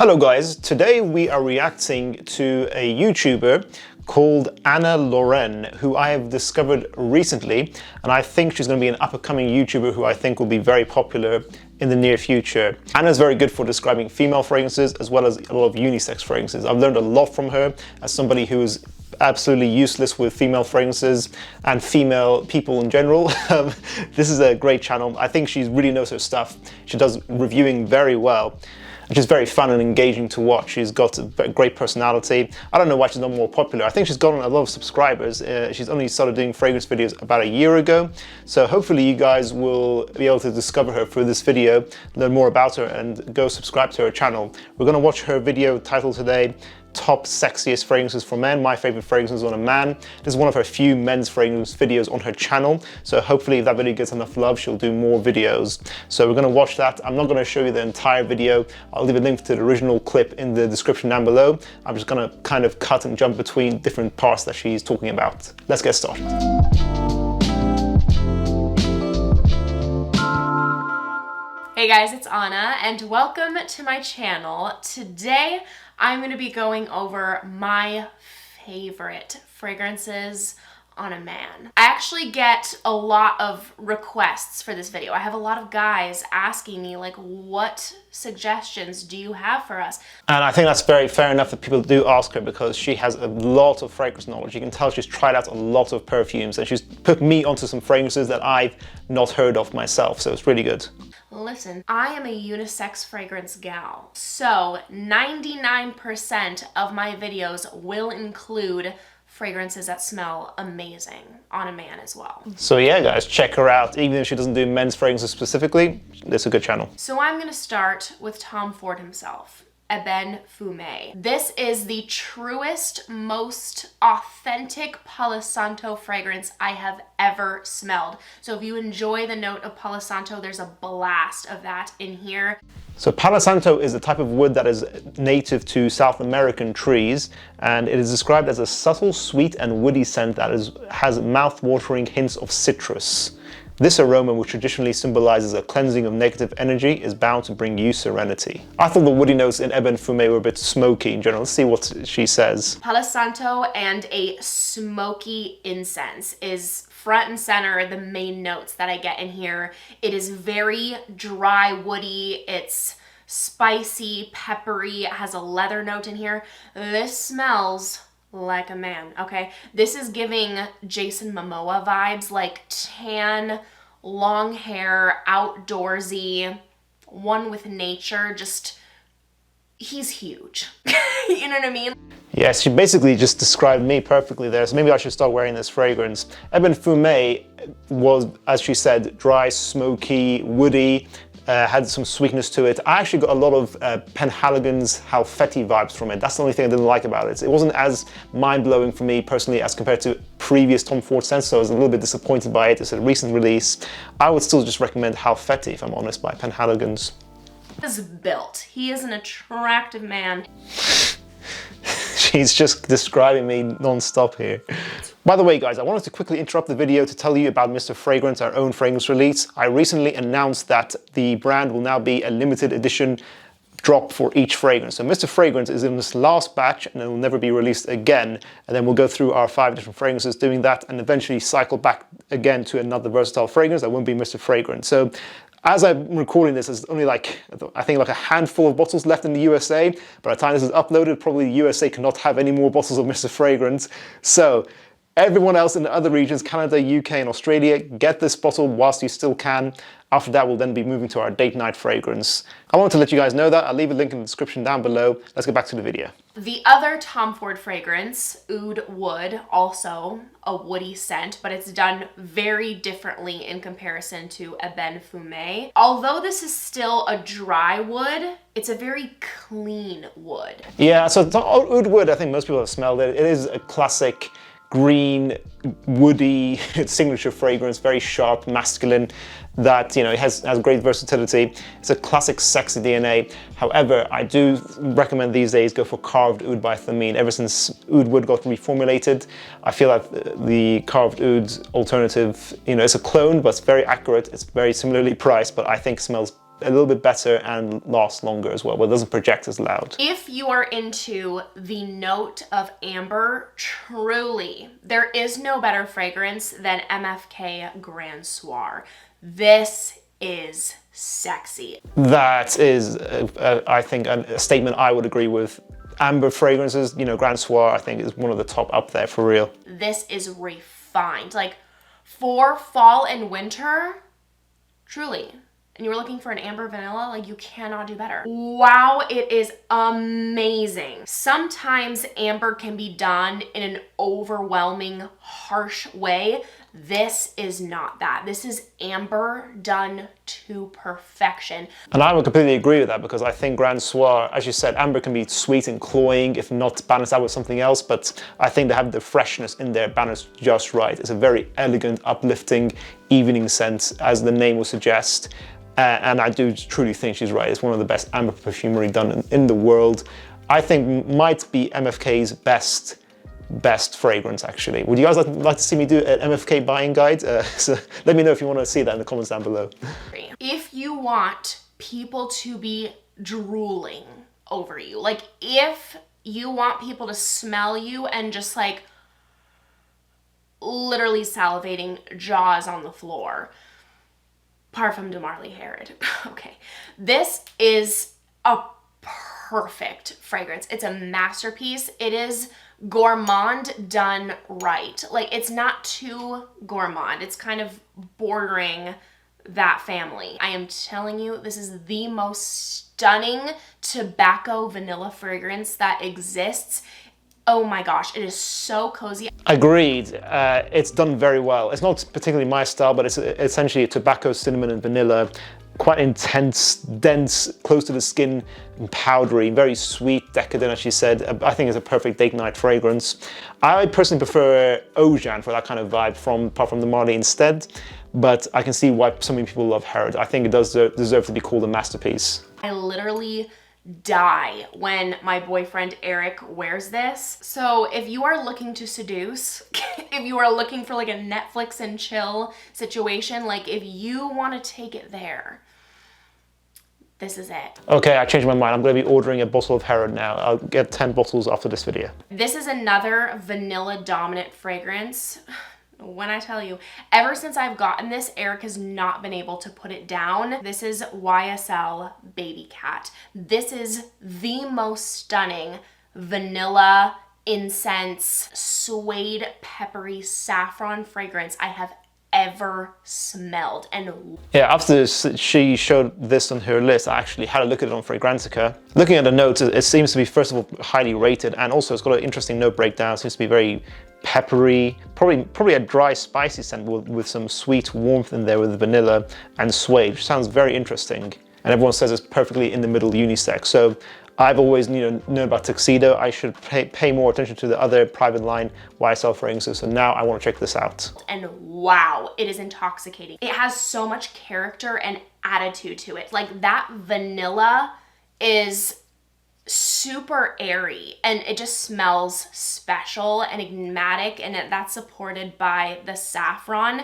Hello guys, today we are reacting to a YouTuber called Anna Loren, who I have discovered recently, and I think she's going to be an up-and-coming YouTuber who I think will be very popular in the near future. Anna's very good for describing female fragrances as well as a lot of unisex fragrances. I've learned a lot from her as somebody who is absolutely useless with female fragrances and female people in general. This is a great channel. I think she really knows her stuff. She does reviewing very well. She's very fun and engaging to watch. She's got a great personality. I don't know why she's not more popular. I think she's gotten a lot of subscribers. She's only started doing fragrance videos about a year ago. So hopefully you guys will be able to discover her through this video, learn more about her, and go subscribe to her channel. We're going to watch her video titled today, Top Sexiest Fragrances for Men, My Favorite Fragrances on a Man. This is one of her few men's fragrance videos on her channel, so hopefully if that video gets enough love, she'll do more videos. So we're going to watch that. I'm not going to show you the entire video. I'll leave a link to the original clip in the description down below. I'm just going to kind of cut and jump between different parts that she's talking about. Let's get started. Hey guys, it's Anna and welcome to my channel. Today I'm going to be going over my favorite fragrances on a man. I actually get a lot of requests for this video. I have a lot of guys asking me like, what suggestions do you have for us? And I think that's very fair enough that people do ask her, because she has a lot of fragrance knowledge. You can tell she's tried out a lot of perfumes and she's put me onto some fragrances that I've not heard of myself, so it's really good. Listen, I am a unisex fragrance gal, so 99% of my videos will include fragrances that smell amazing on a man as well. So yeah guys, check her out. Even if she doesn't do men's fragrances specifically, it's a good channel. So I'm gonna start with Tom Ford himself. Ebene Fume. This is the truest, most authentic Palo Santo fragrance I have ever smelled. So if you enjoy the note of Palo Santo, there's a blast of that in here. So Palo Santo is the type of wood that is native to South American trees, and it is described as a subtle, sweet and woody scent that has mouth-watering hints of citrus. This aroma, which traditionally symbolizes a cleansing of negative energy, is bound to bring you serenity. I thought the woody notes in Ebene Fume were a bit smoky in general. Let's see what she says. Palo Santo and a smoky incense is front and center, the main notes that I get in here. It is very dry, woody. It's spicy, peppery. It has a leather note in here. This smells like a man, okay? This is giving Jason Momoa vibes, like tan, long hair, outdoorsy, one with nature, just, he's huge. You know what I mean? Yes, she basically just described me perfectly there, so maybe I should start wearing this fragrance. Ebene Fume was, as she said, dry, smoky, woody, had some sweetness to it. I actually got a lot of Penhaligon's Halfeti vibes from it. That's the only thing I didn't like about it. It wasn't as mind-blowing for me personally as compared to previous Tom Ford scents, so I was a little bit disappointed by it. It's a recent release. I would still just recommend Halfeti, if I'm honest, by Penhaligon's. He's built. He is an attractive man. She's just describing me non-stop here. By the way guys, I wanted to quickly interrupt the video to tell you about Mr. Fragrance, our own fragrance release. I recently announced that the brand will now be a limited edition drop for each fragrance. So Mr. Fragrance is in this last batch and it will never be released again. And then we'll go through our 5 different fragrances doing that and eventually cycle back again to another versatile fragrance that won't be Mr. Fragrance. So as I'm recording this, there's only like, I think like a handful of bottles left in the USA. By the time this is uploaded, probably the USA cannot have any more bottles of Mr. Fragrance. So everyone else in the other regions, Canada, UK and Australia, get this bottle whilst you still can. After that, we'll then be moving to our date night fragrance. I wanted to let you guys know that. I'll leave a link in the description down below. Let's get back to the video. The other Tom Ford fragrance, Oud Wood, also a woody scent, but it's done very differently in comparison to Ebene Fume. Although this is still a dry wood, it's a very clean wood. Yeah, so Oud Wood, I think most people have smelled it. It is a classic green, woody signature fragrance, very sharp, masculine, that, you know, it has great versatility. It's a classic sexy DNA. However, I do recommend these days go for Carved Oud by Thameen. Ever since Oud Wood got reformulated, I feel like the Carved Oud alternative, you know, it's a clone, but it's very accurate. It's very similarly priced, but I think smells a little bit better and lasts longer as well, but it doesn't project as loud. If you are into the note of amber, truly, there is no better fragrance than MFK Gran Soir. This is sexy. That is, I think, a statement I would agree with. Amber fragrances, you know, Gran Soir, I think, is one of the top up there for real. This is refined. Like, for fall and winter, truly, and you were looking for an amber vanilla, like, you cannot do better. Wow, it is amazing. Sometimes amber can be done in an overwhelming, harsh way. This is not that. This is amber done to perfection. And I would completely agree with that, because I think Gran Soir, as you said, amber can be sweet and cloying if not balanced out with something else, but I think they have the freshness in there balanced just right. It's a very elegant, uplifting evening scent, as the name would suggest. And I do truly think she's right. It's one of the best amber perfumery done in the world. I think might be MFK's best fragrance, actually. Would you guys like to see me do an MFK buying guide? So let me know if you want to see that in the comments down below. If you want people to be drooling over you, like if you want people to smell you and just like literally salivating, jaws on the floor, Parfum de Marly Herod. Okay, this is a perfect fragrance. It's a masterpiece. It is gourmand done right. Like, it's not too gourmand. It's kind of bordering that family. I am telling you, this is the most stunning tobacco vanilla fragrance that exists. Oh my gosh, it is so cozy. Agreed. It's done very well. It's not particularly my style, but it's essentially tobacco, cinnamon, and vanilla. Quite intense, dense, close to the skin, and powdery, very sweet, decadent, as she said. I think it's a perfect date night fragrance. I personally prefer Kurkdjian for that kind of vibe from Parfum de Marly instead, but I can see why so many people love Herod. I think it does deserve to be called a masterpiece. I literally die when my boyfriend Eric wears this. So if you are looking to seduce, if you are looking for like a Netflix and chill situation, like if you want to take it there, this is it. Okay, I changed my mind. I'm going to be ordering a bottle of Herod now. I'll get 10 bottles after this video. This is another vanilla dominant fragrance. When I tell you, ever since I've gotten this, Eric has not been able to put it down. This is YSL Babycat. This is the most stunning vanilla, incense, suede, peppery, saffron fragrance I have ever smelled. And yeah, after she showed this on her list, I actually had a look at it on Fragrantica. Looking at the notes, it seems to be, first of all, highly rated, and also it's got an interesting note breakdown. It seems to be very peppery, probably a dry, spicy scent with some sweet warmth in there with vanilla and suede, which sounds very interesting. And everyone says it's perfectly in the middle unisex. So I've always known about Tuxedo. I should pay more attention to the other private line YSL fragrances. So now I want to check this out. And wow, it is intoxicating. It has so much character and attitude to it. Like, that vanilla is super airy and it just smells special and enigmatic, and that's supported by the saffron.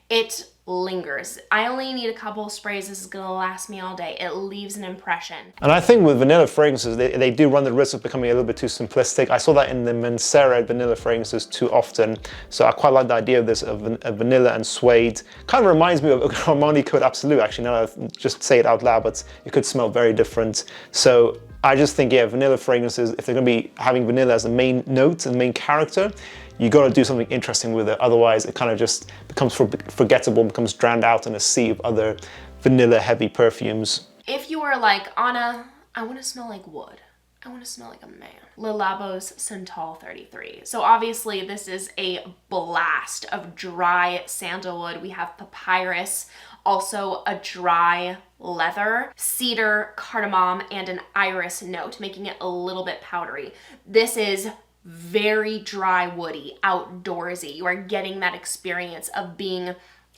It lingers. I only need a couple of sprays. This is gonna last me all day. It leaves an impression. And I think with vanilla fragrances, they do run the risk of becoming a little bit too simplistic. I saw that in the Mancera vanilla fragrances too often. So I quite like the idea of this, of vanilla and suede. Kind of reminds me of Armani Code Absolute, actually, now that I just say it out loud, but it could smell very different. So I just think, yeah, vanilla fragrances, if they're gonna be having vanilla as the main note and main character, you got to do something interesting with it. Otherwise, it kind of just becomes forgettable, becomes drowned out in a sea of other vanilla-heavy perfumes. If you are like, Anna, I want to smell like wood. I want to smell like a man. Labo Santal 33. So obviously, this is a blast of dry sandalwood. We have papyrus, also a dry leather, cedar, cardamom, and an iris note, making it a little bit powdery. This is very dry, woody, outdoorsy. You are getting that experience of being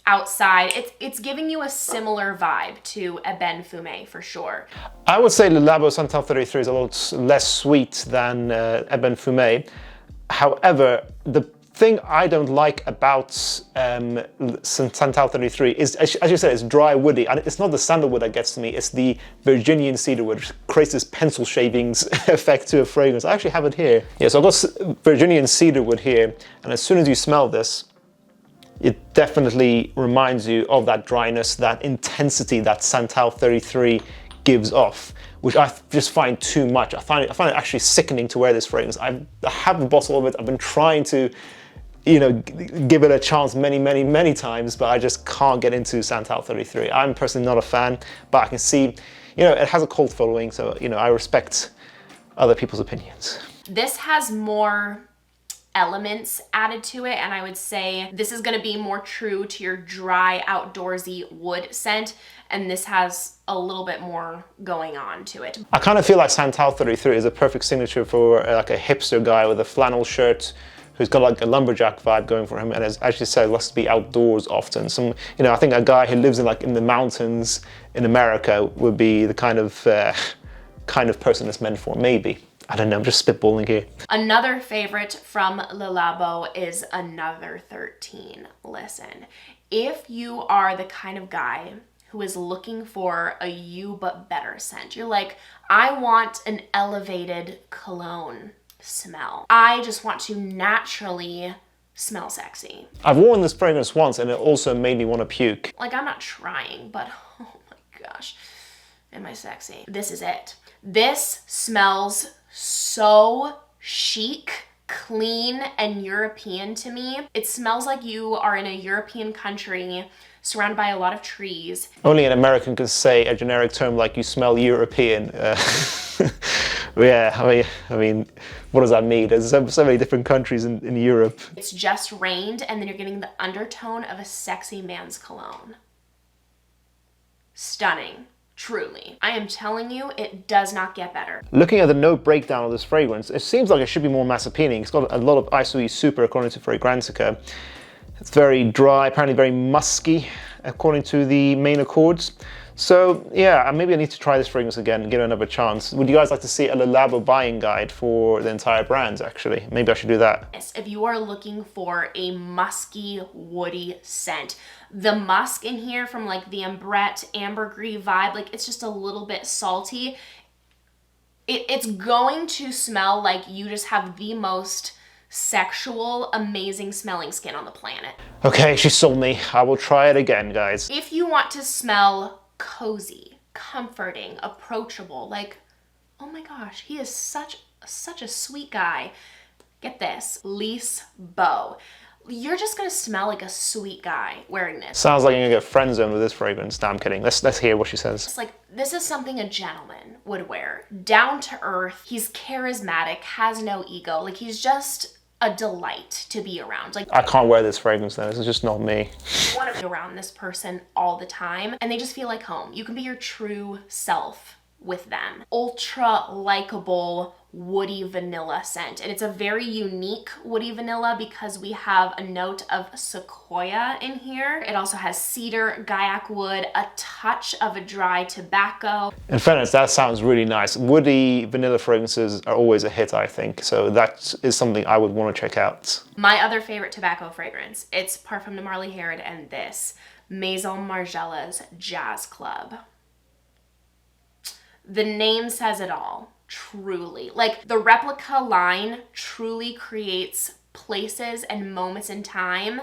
outside. It's giving you a similar vibe to Ebene Fume for sure. I would say the Labo Santal 33 is a lot less sweet than Ebene Fume. However, the thing I don't like about Santal 33 is, as you said, it's dry woody, and it's not the sandalwood that gets to me, it's the Virginian cedarwood, which creates this pencil shavings effect to a fragrance. I actually have it here. Yeah, so I've got Virginian cedarwood here, and as soon as you smell this, it definitely reminds you of that dryness, that intensity that Santal 33 gives off, which I just find too much. I find it actually sickening to wear this fragrance. I have a bottle of it. I've been trying to, you know, give it a chance many times, but I just can't get into Santal 33. I'm personally not a fan, but I can see, you know, it has a cult following, so, you know, I respect other people's opinions. This has more elements added to it, and I would say this is going to be more true to your dry outdoorsy wood scent, and this has a little bit more going on to it. I kind of feel like Santal 33 is a perfect signature for like a hipster guy with a flannel shirt who's got like a lumberjack vibe going for him, and as you said, likes to be outdoors often. Some, you know, I think a guy who lives in the mountains in America would be the kind of person it's meant for, maybe. I don't know, I'm just spitballing here. Another favorite from Le Labo is Another 13. Listen, if you are the kind of guy who is looking for a you but better scent, you're like, I want an elevated cologne smell. I just want to naturally smell sexy. I've worn this fragrance once and it also made me want to puke. Like, I'm not trying, but oh my gosh, am I sexy? This is it. This smells so chic, clean, and European to me. It smells like you are in a European country surrounded by a lot of trees. Only an American can say a generic term like you smell European. Yeah, I mean, what does that mean? There's so many different countries in Europe. It's just rained, and then you're getting the undertone of a sexy man's cologne. Stunning. Truly. I am telling you, it does not get better. Looking at the note breakdown of this fragrance, it seems like it should be more mass appealing. It's got a lot of ISOE super according to Fragrantica. It's very dry, apparently very musky according to the main accords. So yeah, maybe I need to try this fragrance again and give it another chance. Would you guys like to see a Le Labo buying guide for the entire brand, actually? Maybe I should do that. Yes, if you are looking for a musky, woody scent, the musk in here from like the ambrette, ambergris vibe, like it's just a little bit salty. It's going to smell like you just have the most sexual, amazing smelling skin on the planet. Okay, she sold me. I will try it again, guys. If you want to smell cozy, comforting, approachable, like, oh my gosh, he is such a sweet guy. Get this, Liis Bo. You're just gonna smell like a sweet guy wearing this. Sounds like you're gonna get friend zoned with this fragrance. No, I'm kidding. Let's hear what she says. It's like, this is something a gentleman would wear. Down to earth, he's charismatic, has no ego. Like, he's just a delight to be around. Like, I can't wear this fragrance then. This is just not me. You want to be around this person all the time, and they just feel like home. You can be your true self with them. Ultra likable woody vanilla scent, and it's a very unique woody vanilla because we have a note of sequoia in here. It also has cedar, gaiac wood, a touch of a dry tobacco. In fairness, that sounds really nice. Woody vanilla fragrances are always a hit, I think, so that is something I would want to check out. My other favorite tobacco fragrance, it's Parfum de Marly Herod, and this, Maison Margiela's Jazz Club. The name says it all, truly. Like, the replica line truly creates places and moments in time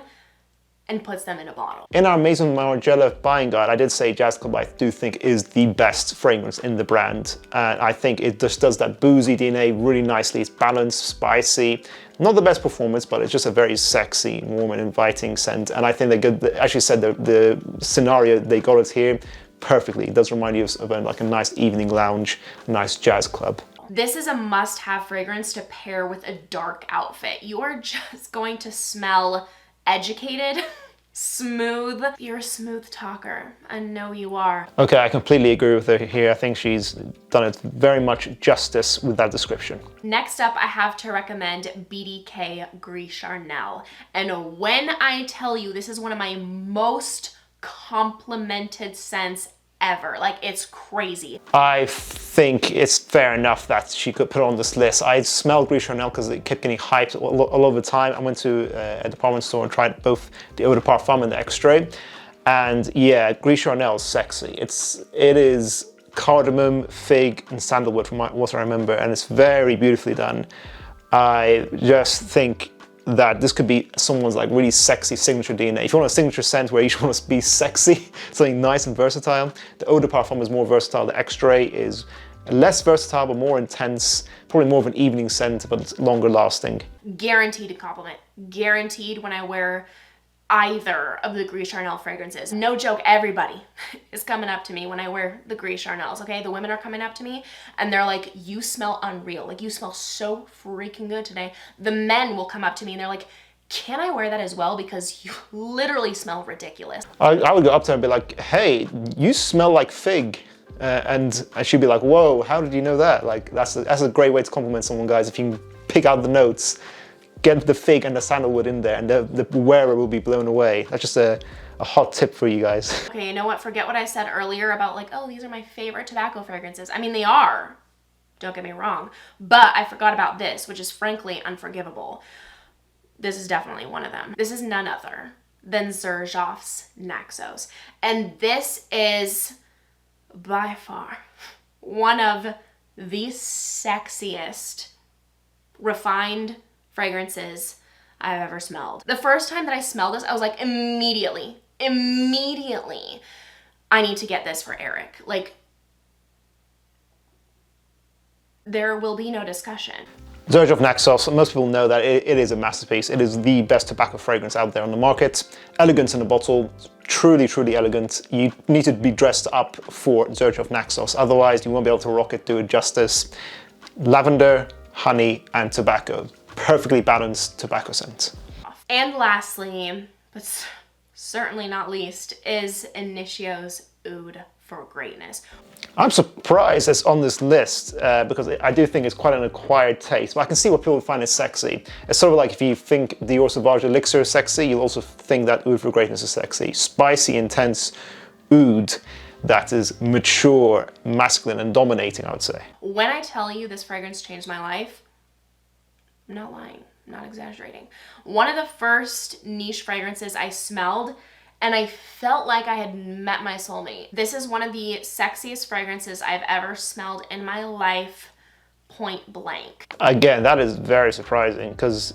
and puts them in a bottle. In our Maison Margiela buying guide, I did say Jazz Club I do think is the best fragrance in the brand. And I think it just does that boozy DNA really nicely. It's balanced, spicy. Not the best performance, but it's just a very sexy, warm and inviting scent. And I think they actually said the scenario they got it here perfectly. It does remind you of like a nice evening lounge, a nice jazz club. This is a must-have fragrance to pair with a dark outfit. You are just going to smell educated, smooth. You're a smooth talker. I know you are. Okay, I completely agree with her here. I think she's done it very much justice with that description. Next up, I have to recommend BDK Gris Charnel. And when I tell you this is one of my most complimented scents ever. Like, it's crazy. I think it's fair enough that she could put it on this list. I smelled Gris Charnel because it kept getting hyped all over the time. I went to a department store and tried both the Eau de Parfum and the Extrait. And yeah, Gris Charnel is sexy. It is cardamom, fig, and sandalwood from what I remember, and it's very beautifully done. I just think that this could be someone's like really sexy signature DNA. If you want a signature scent where you just want to be sexy, something nice and versatile, the Eau de Parfum is more versatile. The Extrait is less versatile but more intense, probably more of an evening scent, but it's longer lasting. Guaranteed a compliment. Guaranteed when I wear either of the Gris Charnel fragrances. No joke, everybody is coming up to me when I wear the Gris Charnels, okay? The women are coming up to me and they're like, you smell unreal. Like, you smell so freaking good today. The men will come up to me and they're like, can I wear that as well? Because you literally smell ridiculous. I would go up to her and be like, hey, you smell like fig. And she'd be like, whoa, how did you know that? Like, that's a great way to compliment someone, guys. If you can pick out the notes, get the fig and the sandalwood in there, and the wearer will be blown away. That's just a hot tip for you guys. Okay, you know what? Forget what I said earlier about like, oh, these are my favorite tobacco fragrances. I mean, they are. Don't get me wrong. But I forgot about this, which is frankly unforgivable. This is definitely one of them. This is none other than Xerjoff's Naxos. And this is by far one of the sexiest refined fragrances I've ever smelled. The first time that I smelled this, I was like, immediately, I need to get this for Eric. Like, there will be no discussion. Xerjoff Naxos, most people know that it is a masterpiece. It is the best tobacco fragrance out there on the market. Elegance in the bottle, truly, truly elegant. You need to be dressed up for Xerjoff Naxos, otherwise you won't be able to rock it, do it justice. Lavender, honey, and tobacco. Perfectly balanced tobacco scent. And lastly, but certainly not least, is Initio's Oud for Greatness. I'm surprised it's on this list because I do think it's quite an acquired taste, but I can see what people find it sexy. It's sort of like if you think Dior Sauvage Elixir is sexy, you'll also think that Oud for Greatness is sexy. Spicy, intense oud that is mature, masculine, and dominating, I would say. When I tell you this fragrance changed my life, I'm not lying, I'm not exaggerating. One of the first niche fragrances I smelled, and I felt like I had met my soulmate. This is one of the sexiest fragrances I've ever smelled in my life, point blank. Again, that is very surprising because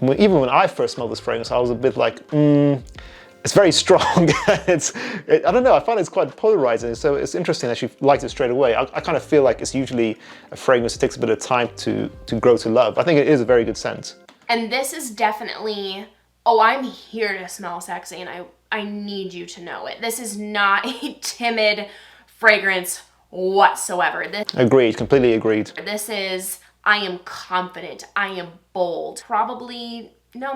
even when I first smelled this fragrance, I was a bit like, it's very strong. I don't know, I find it's quite polarizing, so it's interesting that you liked it straight away. I kind of feel like it's usually a fragrance that takes a bit of time to grow to love. I think it is a very good scent. And this is definitely, oh, I'm here to smell sexy and I need you to know it. This is not a timid fragrance whatsoever. Agreed, completely agreed. This is, I am confident, I am bold. Probably, no,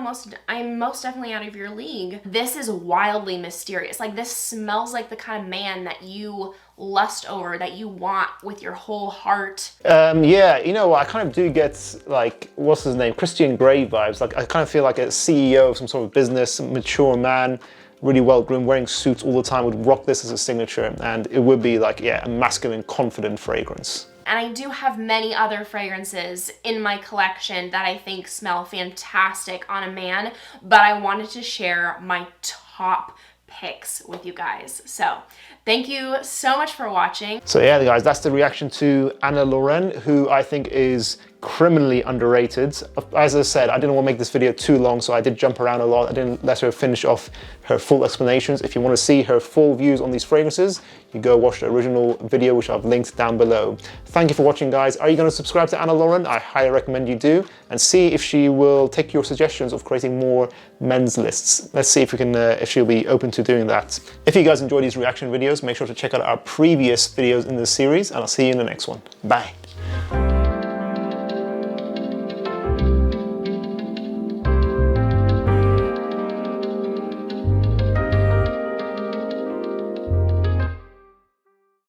I'm most definitely out of your league. This is wildly mysterious. Like, this smells like the kind of man that you lust over, that you want with your whole heart. Yeah, you know what, I kind of do get, like, what's his name, Christian Grey vibes. Like, I kind of feel like a CEO of some sort of business, a mature man, really well groomed, wearing suits all the time, would rock this as a signature, and it would be like, yeah, a masculine, confident fragrance. And I do have many other fragrances in my collection that I think smell fantastic on a man, but I wanted to share my top picks with you guys. So thank you so much for watching. So yeah, guys, that's the reaction to Anna Loren, who I think is criminally underrated. As I said, I didn't want to make this video too long, so I did jump around a lot. I didn't let her finish off her full explanations. If you want to see her full views on these fragrances, you go watch the original video, which I've linked down below. Thank you for watching, guys. Are you going to subscribe to Anna Loren? I highly recommend you do, and see if she will take your suggestions of creating more men's lists. Let's see if we can, if she'll be open to doing that. If you guys enjoy these reaction videos, make sure to check out our previous videos in this series, and I'll see you in the next one. Bye.